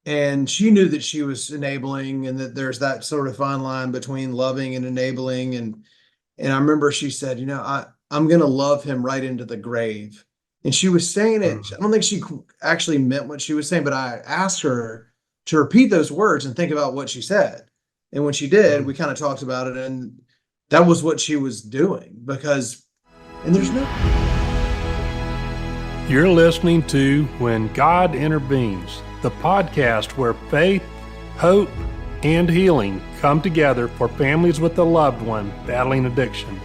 and she knew that she was enabling, and that there's that sort of fine line between loving and enabling. And I remember she said, I'm going to love him right into the grave. And she was saying it. I Mhm. don't think she actually meant what she was saying, but I asked her to repeat those words and think about what she said. And when she did, we Mhm. kind of talked about it, and that was what she was doing. Because, and there's no, You're listening to When God Intervenes, the podcast where faith, hope, and healing come together for families with a loved one battling addiction.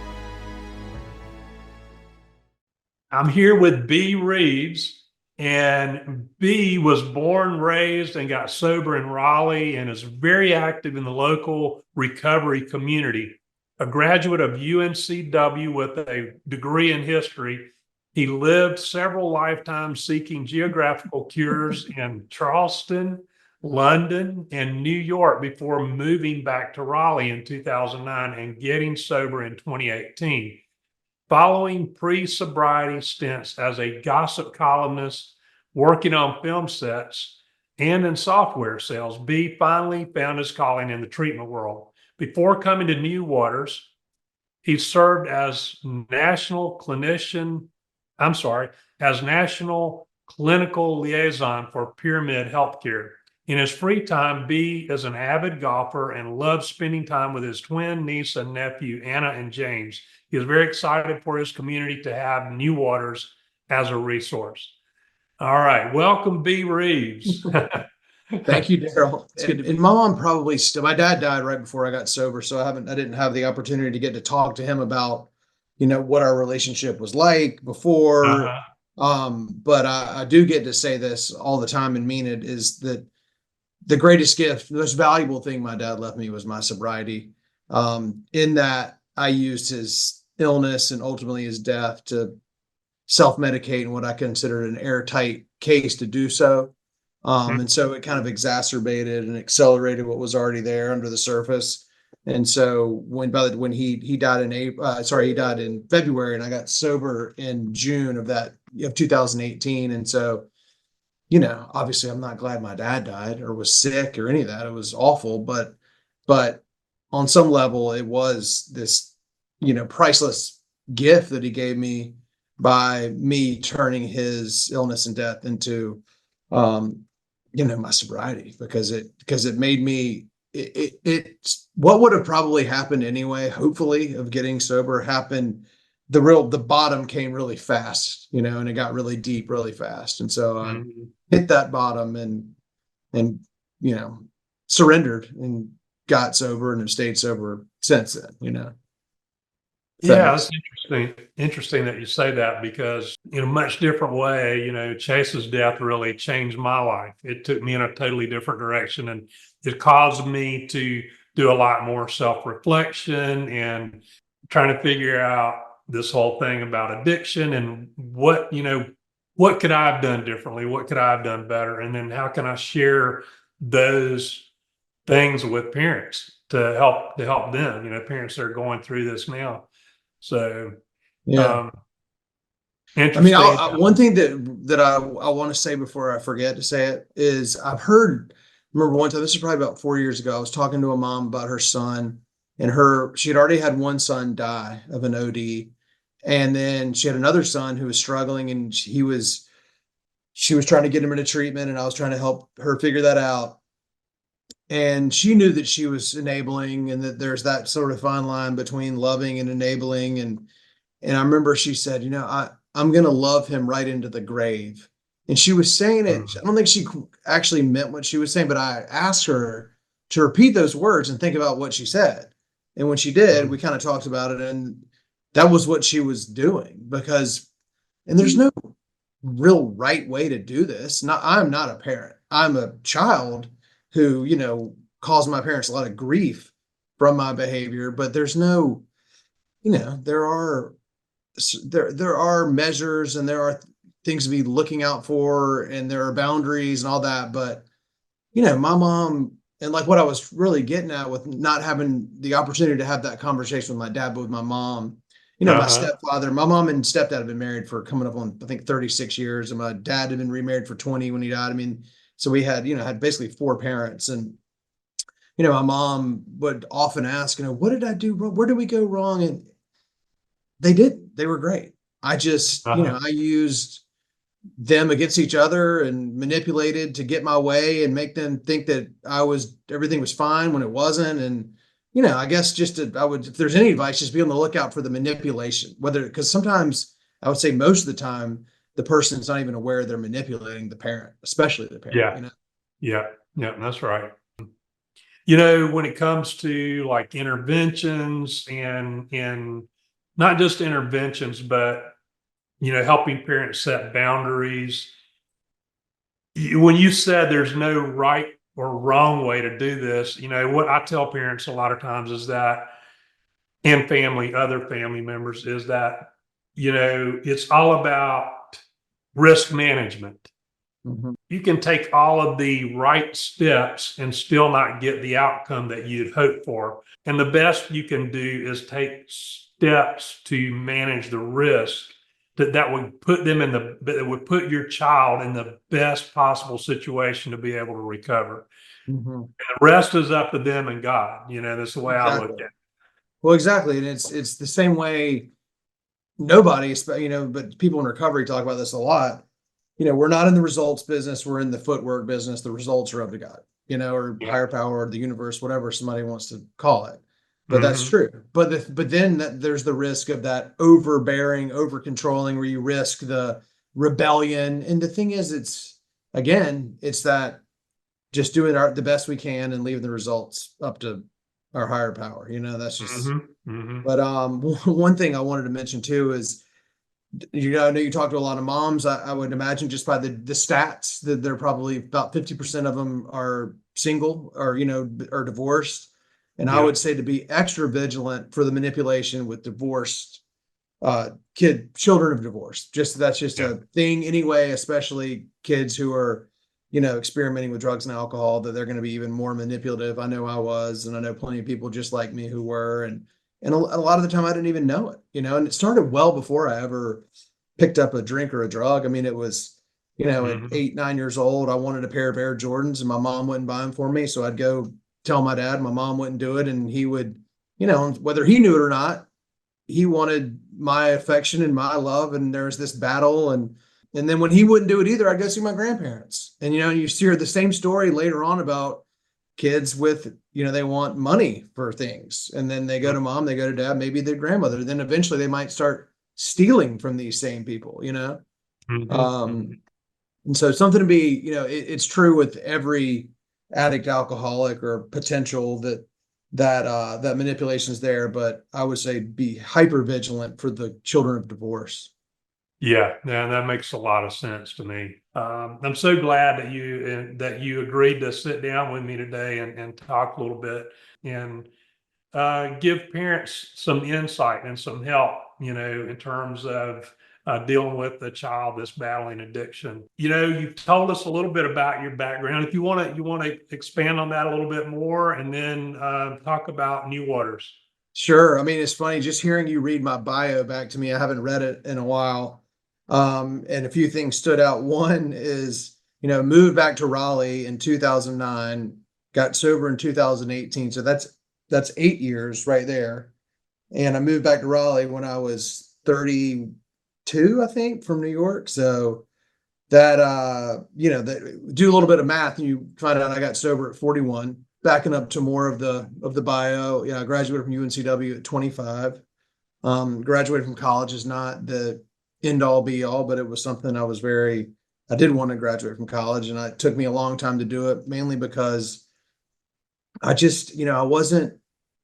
I'm here with B. Reeves, and B was born, raised, and got sober in Raleigh and is very active in the local recovery community. A graduate of UNCW with a degree in history, he lived several lifetimes seeking geographical cures in Charleston, London, and New York before moving back to Raleigh in 2009 and getting sober in 2018. Following pre-sobriety stints as a gossip columnist, working on film sets, and in software sales, B finally found his calling in the treatment world. Before coming to New Waters, he served as I'm sorry, as national clinical liaison for Pyramid Healthcare. In his free time, B is an avid golfer and loves spending time with his twin niece and nephew, Anna and James. He is very excited for his community to have New Waters as a resource. All right. Welcome, B. Reeves. thank you, Daryl. It's good to And be. my mom probably still, my dad died right before I got sober. So I didn't have the opportunity to get to talk to him about, what our relationship was like before. Uh-huh. But I do get to say this all the time and mean it, is that the greatest gift, the most valuable thing my dad left me was my sobriety. In that I used his illness and ultimately his death to self-medicate in what I considered an airtight case to do so. And so it kind of exacerbated and accelerated what was already there under the surface. And so when he died in April, he died in February, and I got sober in June of 2018. And so, obviously I'm not glad my dad died or was sick or any of that. It was awful, but on some level it was this, priceless gift that he gave me by me turning his illness and death into, um, my sobriety, because it made me, what would have probably happened anyway, hopefully, of getting sober happened. The bottom came really fast, and it got really deep really fast. And so I Mhm. hit that bottom, and you know surrendered and got sober and have stayed sober since then. If that Yeah, makes it's interesting that you say that because in a much different way, Chase's death really changed my life. It took me in a totally different direction and it caused me to do a lot more self-reflection and trying to figure out this whole thing about addiction and what could I have done differently? What could I have done better? And then how can I share those things with parents to help them, parents that are going through this now. So yeah. um, I mean, interesting. one thing that I want to say before I forget to say it is remember one time, this is probably about 4 years ago, I was talking to a mom about her son, and she had already had one son die of an OD. And then she had another son who was struggling, and she was trying to get him into treatment, and I was trying to help her figure that out. And she knew that she was enabling, and that there's that sort of fine line between loving and enabling. And I remember she said, I'm going to love him right into the grave. And she was saying it. I Mhm. don't think she actually meant what she was saying, but I asked her to repeat those words and think about what she said. And when she did, we Mhm. kind of talked about it. And that was what she was doing. And there's no real right way to do this. I'm not a parent. I'm a child who, caused my parents a lot of grief from my behavior, but there's no, there are measures, and there are things to be looking out for, and there are boundaries and all that. But my mom, and like what I was really getting at with not having the opportunity to have that conversation with my dad, but with my mom, Uh-huh. my mom and stepdad have been married for coming up on, I think, 36 years, and my dad had been remarried for 20 when he died. I mean, So we had, had basically four parents. And, my mom would often ask, what did I do wrong? Where did we go wrong? And they were great. I just, Uh-huh. I used them against each other and manipulated to get my way and make them think that everything was fine when it wasn't. And, I guess if there's any advice, just be on the lookout for the manipulation, because sometimes I would say most of the time, the person's not even aware they're manipulating the parent, especially the parent, Yeah. Yeah. Yeah. That's right. When it comes to like interventions and not just interventions, but helping parents set boundaries. When you said there's no right or wrong way to do this, what I tell parents a lot of times is that, and other family members, is that, it's all about risk management. Mhm. You can take all of the right steps and still not get the outcome that you'd hoped for. And the best you can do is take steps to manage the risk that would that would put your child in the best possible situation to be able to recover. Mhm. And the rest is up to them and God. That's the way I look Exactly. at it. Well, exactly. And it's the same way nobody, but people in recovery talk about this a lot. We're not in the results business. We're in the footwork business. The results are up to God, or Yeah. higher power, or the universe, whatever somebody wants to call it. But that's Hmm. true. But then there's the risk of that overbearing, over controlling, where you risk the rebellion. And the thing is, it's that just doing the best we can and leaving the results up to our higher power. That's just. Hmm. Hmm. But one thing I wanted to mention too is, I know you talk to a lot of moms. I would imagine just by the stats that they're probably about 50% of them are single or, are divorced. And I Yeah. would say to be extra vigilant for the manipulation with divorced children of divorce. That's just Yeah. a thing anyway, especially kids who are, experimenting with drugs and alcohol, that they're going to be even more manipulative. I know I was, and I know plenty of people just like me who were, and a lot of the time I didn't even know it, and it started well before I ever picked up a drink or a drug. I mean, it was, at Hmm. 8, 9 years old, I wanted a pair of Air Jordans and my mom wouldn't buy them for me. So I'd go tell my dad, my mom wouldn't do it. And he would, whether he knew it or not, he wanted my affection and my love. And there was this battle. And then when he wouldn't do it either, I'd go see my grandparents. And, you hear the same story later on about kids with, they want money for things. And then they go to mom, they go to dad, maybe their grandmother. Then eventually they might start stealing from these same people. Hmm. Um, and so something to be, it's true with every addict, alcoholic, or potential that manipulation is there. But I would say be hyper vigilant for the children of divorce. Yeah, that makes a lot of sense to me. I'm so glad that you agreed to sit down with me today and talk a little bit and give parents some insight and some help, in terms of dealing with the child that's battling addiction. You've told us a little bit about your background. If you want to expand on that a little bit more, and then talk about New Waters. Sure. I mean, it's funny just hearing you read my bio back to me. I haven't read it in a while. And a few things stood out. One is, moved back to Raleigh in 2009, got sober in 2018. So that's 8 years right there. And I moved back to Raleigh when I was 32, I think, from New York. So do a little bit of math and you find out I got sober at 41. Backing up to more of the bio, I graduated from UNCW at 25. Graduated from college is not the end all be all, but it was something I did want to graduate from college, and it took me a long time to do it, mainly because I just, I wasn't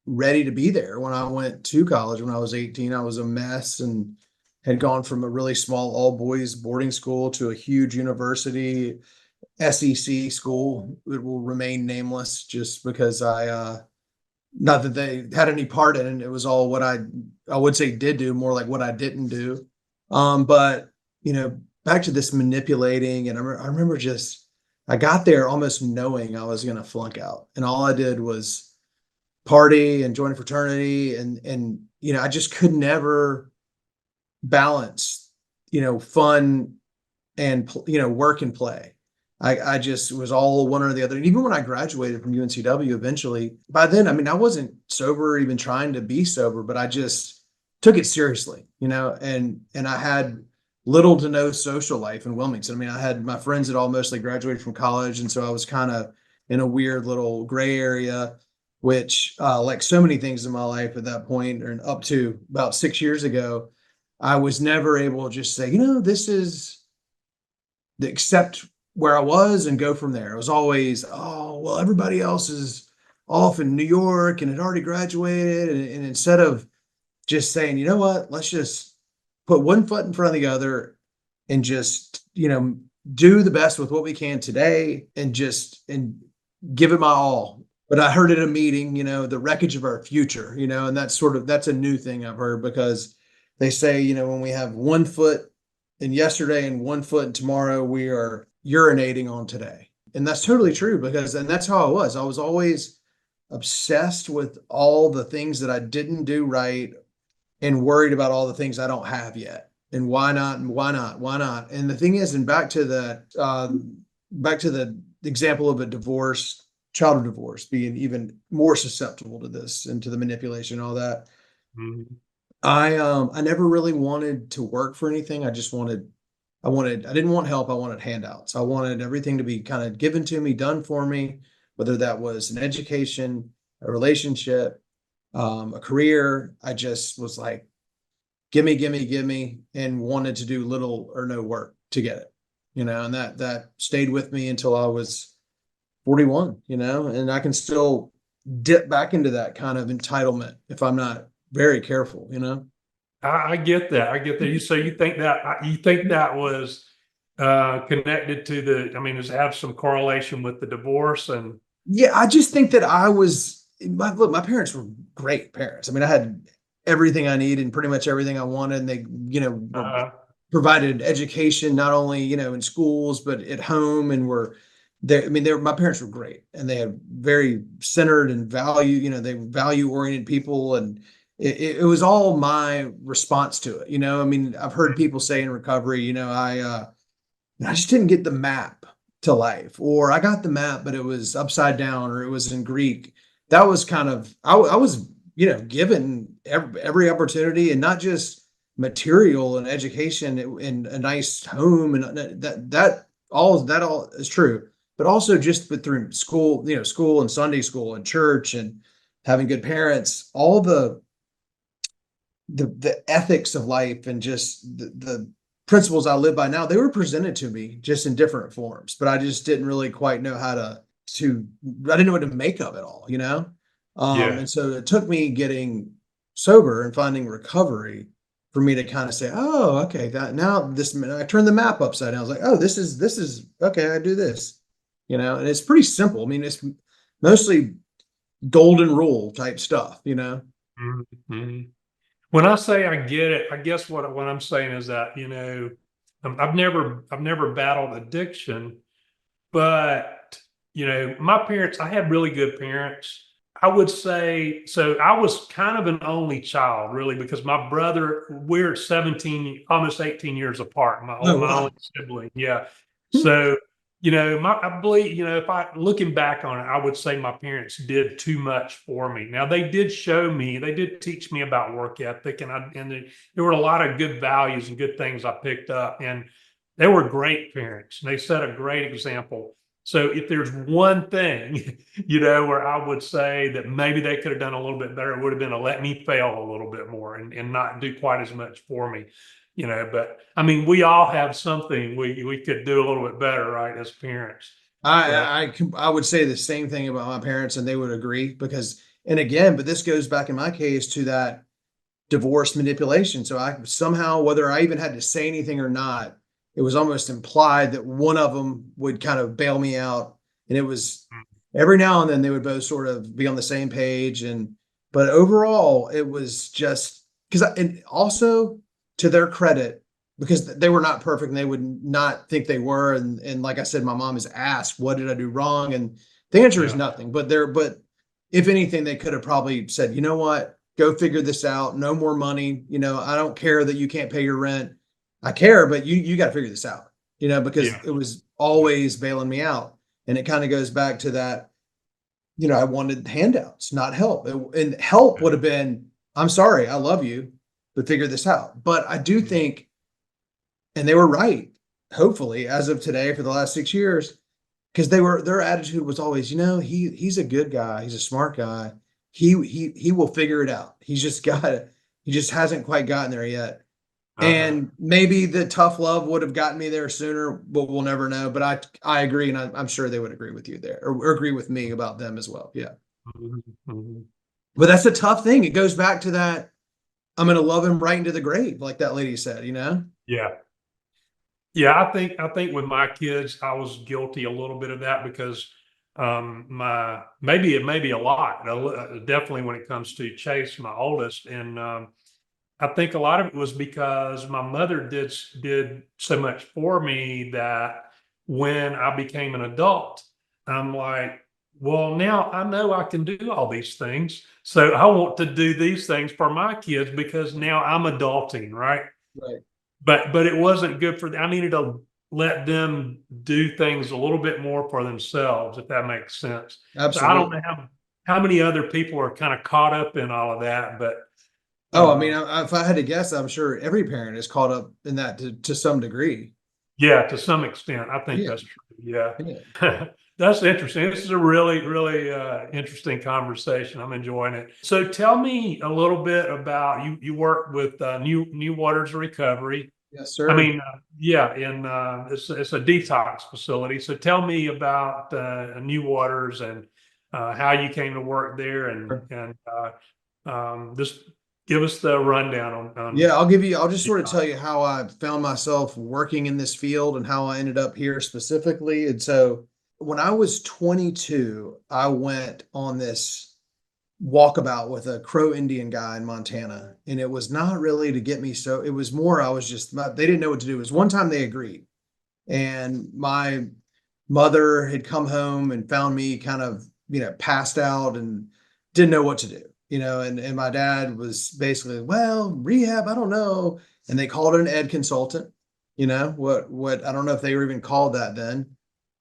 ready to be there when I went to college when I was 18. I was a mess and had gone from a really small all boys boarding school to a huge university, SEC school. It will remain nameless just because not that they had any part in it. It was all what I would say did do, more like what I didn't do. But back to this manipulating, and I remember just I got there almost knowing I was going to flunk out, and all I did was party and join a fraternity, and I just could never balance fun and work and play. I just was all one or the other. And even when I graduated from UNCW eventually, by then, I mean, I wasn't sober or even trying to be sober, but I just took it seriously, and I had little to no social life in Wilmington. I mean, I had my friends that all mostly graduated from college. And so I was kind of in a weird little gray area, which, like so many things in my life at that point, or up to about 6 years ago, I was never able to just say, this is the accept where I was and go from there. It was always, oh, well, everybody else is off in New York and had already graduated. And instead of just saying, you know what, let's just put one foot in front of the other and just, do the best with what we can today and give it my all. But I heard at a meeting, the wreckage of our future, and that's a new thing I've heard, because they say, when we have 1 foot in yesterday and 1 foot in tomorrow, we are urinating on today. And that's totally true, and that's how I was. I was always obsessed with all the things that I didn't do right and worried about all the things I don't have yet. And why not? And why not? Why not? And the thing is, and back to the example of a child of divorce being even more susceptible to this and to the manipulation and all that. Mhm. I never really wanted to work for anything. I didn't want help. I wanted handouts. I wanted everything to be kind of given to me, done for me, whether that was an education, a relationship, a career. I just was like, gimme, gimme, gimme, and wanted to do little or no work to get it, and that stayed with me until I was 41, and I can still dip back into that kind of entitlement if I'm not very careful. I get that. I get that. You think that was connected to does it have some correlation with the divorce? And Yeah, I just think that my parents were great parents. I mean, I had everything I needed and pretty much everything I wanted. And they, uh, provided education, not only, in schools, but at home, and were there. I mean, my parents were great, and they had very centered and they were value oriented people. And it was all my response to it. I mean, I've heard people say in recovery, I just didn't get the map to life, or I got the map, but it was upside down, or it was in Greek. That was kind of, I was, given every opportunity, and not just material and education and a nice home, and that all is true, but also just through school, school and Sunday school and church and having good parents, all the ethics of life and just the principles I live by now, they were presented to me just in different forms, but I just didn't really quite know how I didn't know what to make of it all, yeah. And so it took me getting sober and finding recovery for me to kind of say, oh, okay, I turned the map upside down. I was like, oh, this is okay. I do this, and it's pretty simple. I mean, it's mostly golden rule type stuff, Mhm. When I say I get it, I guess what I'm saying is that, I've never battled addiction, but my parents, I had really good parents. I would say, so I was kind of an only child, really, because my brother, we're 17, almost 18 years apart, oh my wow. only sibling. Yeah. So, I believe, if looking back on it, I would say my parents did too much for me. Now they did teach me about work ethic, there were a lot of good values and good things I picked up, and they were great parents. They set a great example. So if there's one thing, where I would say that maybe they could have done a little bit better, it would have been to let me fail a little bit more and not do quite as much for me, but I mean, we all have something we could do a little bit better, right, as parents. But I would say the same thing about my parents, and they would agree, because, and again, but this goes back in my case to that divorce manipulation. So I somehow, whether I even had to say anything or not, it was almost implied that one of them would kind of bail me out. And it was every now and then they would both sort of be on the same page. But overall, it was just and also, to their credit, because they were not perfect and they would not think they were. And like I said, my mom has asked, what did I do wrong? And the answer is yeah, nothing. But if anything, they could have probably said, you know what, go figure this out. No more money. I don't care that you can't pay your rent. I care, but you got to figure this out, because yeah, always bailing me out. And it kind of goes back to that, I wanted handouts, not help. And help would have been, I'm sorry, I love you, but figure this out. But I do think, and they were right, hopefully, as of today for the last 6 years, because their attitude was always, he's a good guy, he's a smart guy. He will figure it out. He just hasn't quite gotten there yet. And maybe the tough love would have gotten me there sooner, but we'll never know. But I agree, and I'm sure they would agree with you there, or agree with me about them as well. Yeah. But that's a tough thing. It goes back to that, I'm going to love him right into the grave, like that lady said, Yeah. Yeah, I think with my kids, I was guilty a little bit of that because maybe it may be a lot, definitely when it comes to Chase, my oldest, and I think a lot of it was because my mother did so much for me that when I became an adult, I'm like, well, now I know I can do all these things, so I want to do these things for my kids because now I'm adulting, right? Right. But it wasn't good for them. I needed to let them do things a little bit more for themselves, if that makes sense. So I don't Absolutely. know how many other people are kind of caught up in all of that, but Oh, I mean, if I had to guess, I'm sure every parent is caught up in that to some degree. yeah, to some extent, I think Yeah. that's true. Yeah. Yeah. That's interesting. This is a really, really interesting conversation. I'm enjoying it. So tell me a little bit about you. You work with New Waters Recovery. Yes, I sir. mean, yeah, and it's a detox facility. So tell me about New Waters and how you came to work there, and just give us the rundown on Yeah, I'll just sort of detox. tell you how I found myself working in this field and how I ended up here specifically. And so when I was 22, I went on this walkabout with a Crow Indian guy in Montana. And it was not really to get me. So it was more, I was just, they didn't know what to do. It was one time they agreed. And my mother had come home and found me kind of, passed out and didn't know what to do, and my dad was basically, well, rehab, I don't know. And they called an ed consultant, what I don't know if they were even called that then.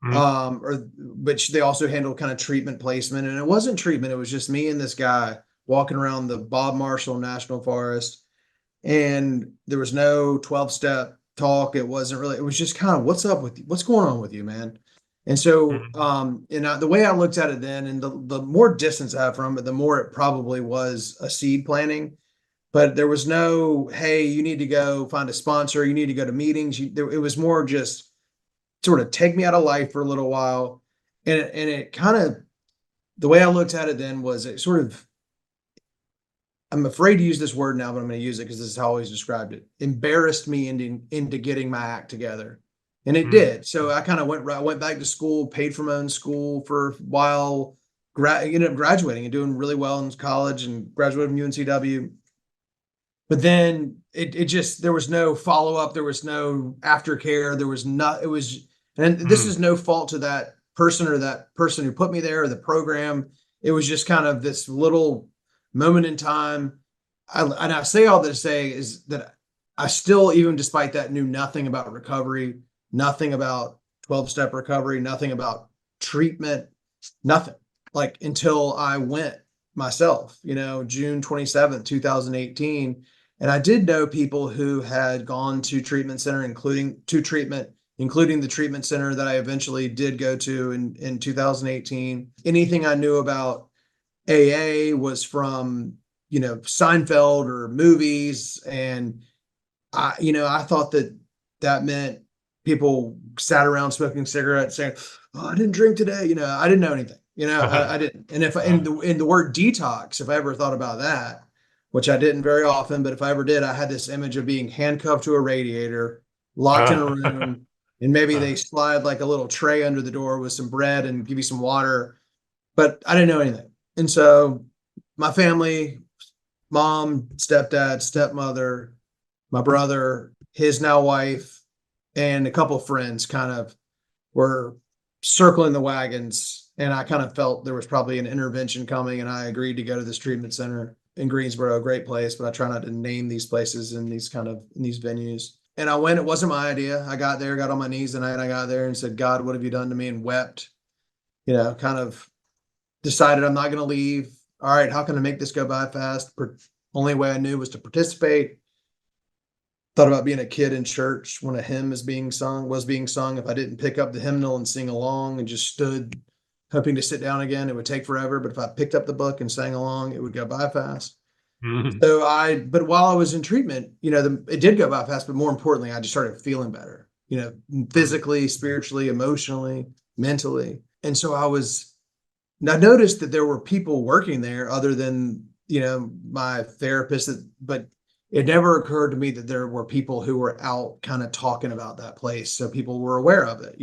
Mhm. But they also handled kind of treatment placement. And it wasn't treatment, it was just me and this guy walking around the Bob Marshall National Forest. And there was no 12-step talk. It wasn't really, it was just kind of, what's up with you? What's going on with you, man? And so, Mhm. the way I looked at it then, and the more distance I have from it, the more it probably was a seed planting. But there was no, hey, you need to go find a sponsor. You need to go to meetings. It was more just sort of take me out of life for a little while. And it kind of, the way I looked at it then was it sort of, I'm afraid to use this word now, but I'm going to use it because this is how I always described it. Embarrassed me into getting my act together, and it Mhm. did. So I kind of went back to school, paid for my own school for a while, ended up graduating and doing really well in college, and graduated from UNCW. But then it just, there was no follow up, there was no aftercare, there was not. It was, and this Mhm. is no fault to that person or that person who put me there or the program. It was just kind of this little moment in time. And I say all that to say is that I still, even despite that, knew nothing about recovery, nothing about 12-step recovery, nothing about treatment, nothing. Like until I went myself, June 27th, 2018. And I did know people who had gone to treatment center, including the treatment center that I eventually did go to in 2018. Anything I knew about AA was from, Seinfeld or movies. And I thought that meant people sat around smoking cigarettes saying, "Oh, I didn't drink today." I didn't know anything. I didn't. And if in the word detox, if I ever thought about that, which I didn't very often, but if I ever did, I had this image of being handcuffed to a radiator, locked in a room, and maybe they slide like a little tray under the door with some bread and give you some water. But I didn't know anything. And so my family, mom, stepdad, stepmother, my brother, his now wife, and a couple of friends kind of were circling the wagons. And I kind of felt there was probably an intervention coming. And I agreed to go to this treatment center in Greensboro, a great place, but I try not to name these places in these venues. And I went, it wasn't my idea. I got there, got on my knees the night I got there and said, God, what have you done to me? And wept, kind of decided I'm not going to leave. All right, how can I make this go by fast? Only way I knew was to participate. Thought about being a kid in church when a hymn was being sung. If I didn't pick up the hymnal and sing along and just stood hoping to sit down again, it would take forever. But if I picked up the book and sang along, it would go by fast. Mhm. But while I was in treatment, it did go by fast. But more importantly, I just started feeling better, physically, spiritually, emotionally, mentally. And so I noticed that there were people working there other than, my therapist, but it never occurred to me that there were people who were out kind of talking about that place. So people were aware of it,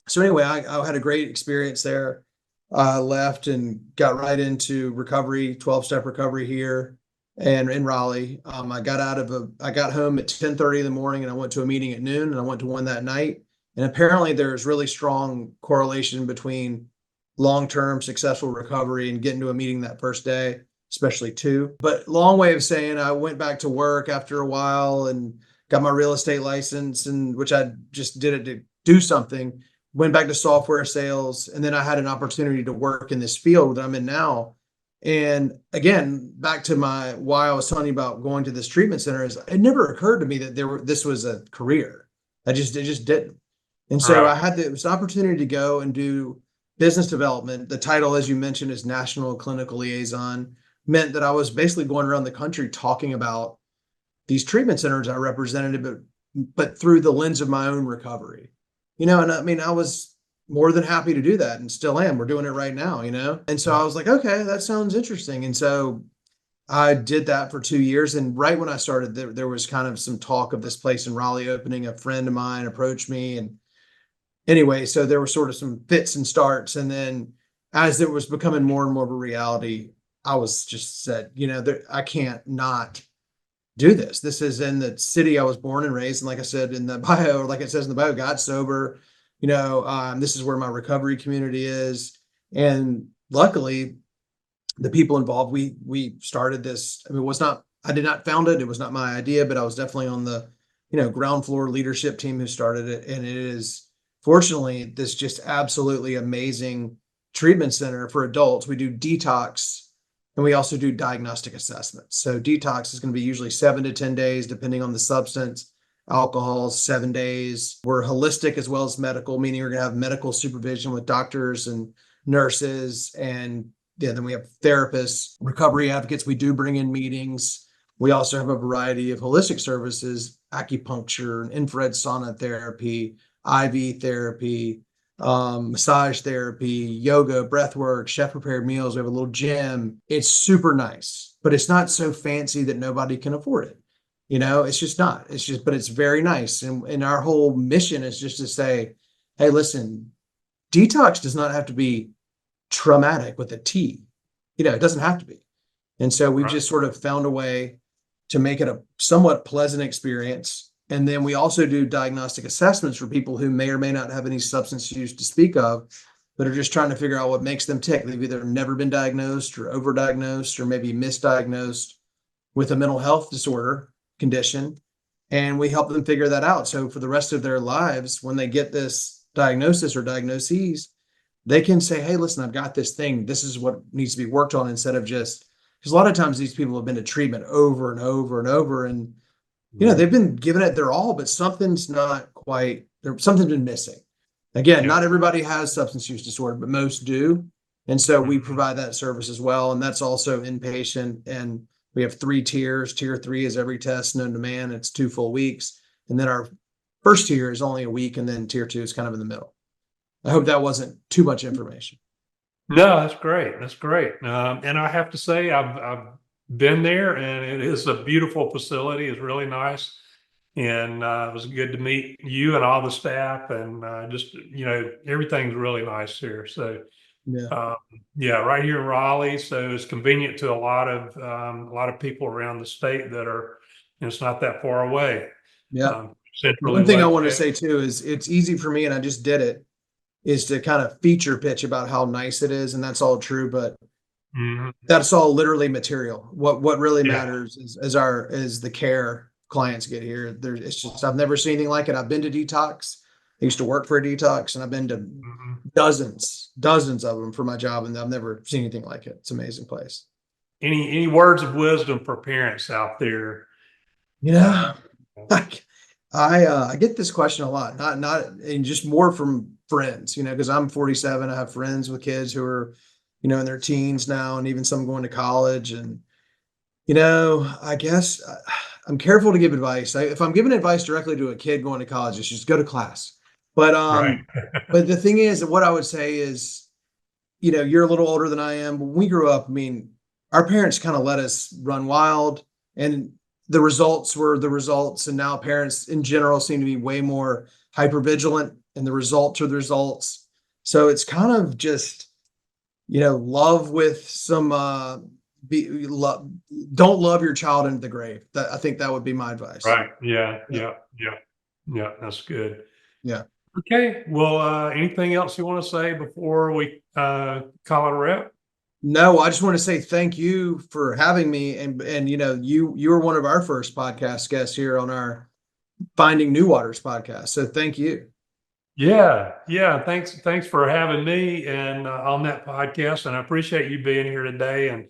So anyway, I had a great experience there. I left and got right into recovery, 12-step recovery here and in Raleigh. I got home at 10:30 in the morning and I went to a meeting at noon and I went to one that night. And apparently there's really strong correlation between long-term successful recovery and getting to a meeting that first day, especially two. But long way of saying I went back to work after a while and got my real estate license, and which I just did it to do something. Went back to software sales, and then I had an opportunity to work in this field that I'm in now. And again, back to why I was telling you about going to this treatment center, is it never occurred to me that this was a career. It just didn't. And so Right. it was an opportunity to go and do business development. The title, as you mentioned, is National Clinical Liaison, meant that I was basically going around the country talking about these treatment centers I represented, but through the lens of my own recovery. And I mean, I was more than happy to do that and still am. We're doing it right now, And so I was like, okay, that sounds interesting. And so I did that for 2 years. And right when I started, there was kind of some talk of this place in Raleigh opening. A friend of mine approached me. And anyway, so there were sort of some fits and starts. And then as it was becoming more and more of a reality, I was just said, I can't not do this. This is in the city I was born and raised. And like I said in the bio, or like it says in the bio, got sober. This is where my recovery community is. And luckily, the people involved, we started this. I mean, I did not found it. It was not my idea, but I was definitely on the, ground floor leadership team who started it. And it is fortunately this just absolutely amazing treatment center for adults. We do detox and we also do diagnostic assessments. So detox is going to be usually 7 to 10 days, depending on the substance. Alcohol, 7 days. We're holistic as well as medical, meaning we're going to have medical supervision with doctors and nurses. And yeah, then we have therapists, recovery advocates. We do bring in meetings. We also have a variety of holistic services, acupuncture, infrared sauna therapy, IV therapy, massage therapy, yoga, breath work, chef prepared meals. We have a little gym. It's super nice, but it's not so fancy that nobody can afford it. It's just not. But it's very nice. And our whole mission is just to say, hey, listen, detox does not have to be traumatic with a T. It doesn't have to be. And so we've Right. just sort of found a way to make it a somewhat pleasant experience. And then we also do diagnostic assessments for people who may or may not have any substance use to speak of, but are just trying to figure out what makes them tick. They've either never been diagnosed or overdiagnosed or maybe misdiagnosed with a mental health disorder condition. And we help them figure that out. So for the rest of their lives, when they get this diagnosis or diagnoses, they can say, hey, listen, I've got this thing. This is what needs to be worked on, instead of just, because a lot of times these people have been to treatment over and over and over. And, they've been giving it their all, but something's not quite, something's been missing. Again, Yeah. not everybody has substance use disorder, but most do. And so we Mhm. provide that service as well. And that's also inpatient. And we have 3 tiers. Tier 3 is every test known to man. It's 2 full weeks. And then our first tier is only a week. And then tier 2 is kind of in the middle. I hope that wasn't too much information. No, that's great. That's great. And I have to say, I've been there, and it is a beautiful facility. It's really nice, and it was good to meet you and all the staff, and just everything's really nice here. So Yeah. um, yeah, right here in Raleigh, so it's convenient to a lot of people around the state that are. It's not that far away, Yeah. centrally One thing I want to located. say too is it's easy for me, and I just did it, is to kind of feature pitch about how nice it is. And that's all true, but Mhm. that's all literally material. What really Yeah. matters is the care. clients get here. It's just, I've never seen anything like it. I've been to detox. I used to work for a detox, and I've been to dozens of them for my job, and I've never seen anything like it. It's an amazing place. Any words of wisdom for parents out there? You know, I get this question a lot, not and just more from friends, because I'm 47. I have friends with kids who are, in their teens now, and even some going to college. And, I guess I'm careful to give advice. If I'm giving advice directly to a kid going to college, it's just go to class. But, Right. but the thing is that what I would say is, you're a little older than I am. When we grew up, I mean, our parents kind of let us run wild, and the results were the results. And now parents in general seem to be way more hyper vigilant, and the results are the results. So it's kind of just, love with some, don't love your child into the grave. I think that would be my advice. Right. Yeah. Yeah. Yeah. That's good. Yeah. Okay. Well, anything else you want to say before we call it a wrap? No, I just want to say thank you for having me. And you were one of our first podcast guests here on our Finding New Waters podcast. So thank you. Yeah. Thanks for having me and on that podcast. And I appreciate you being here today and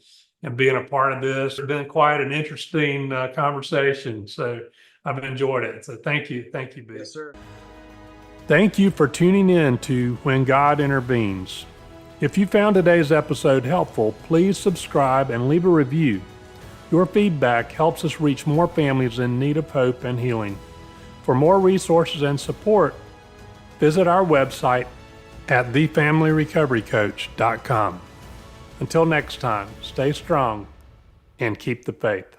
being a part of this. It's been quite an interesting conversation. So I've enjoyed it. So thank you, B. Yes, sir. Thank you for tuning in to When God Intervenes. If you found today's episode helpful, please subscribe and leave a review. Your feedback helps us reach more families in need of hope and healing. For more resources and support, visit our website at thefamilyrecoverycoach.com. Until next time, stay strong and keep the faith.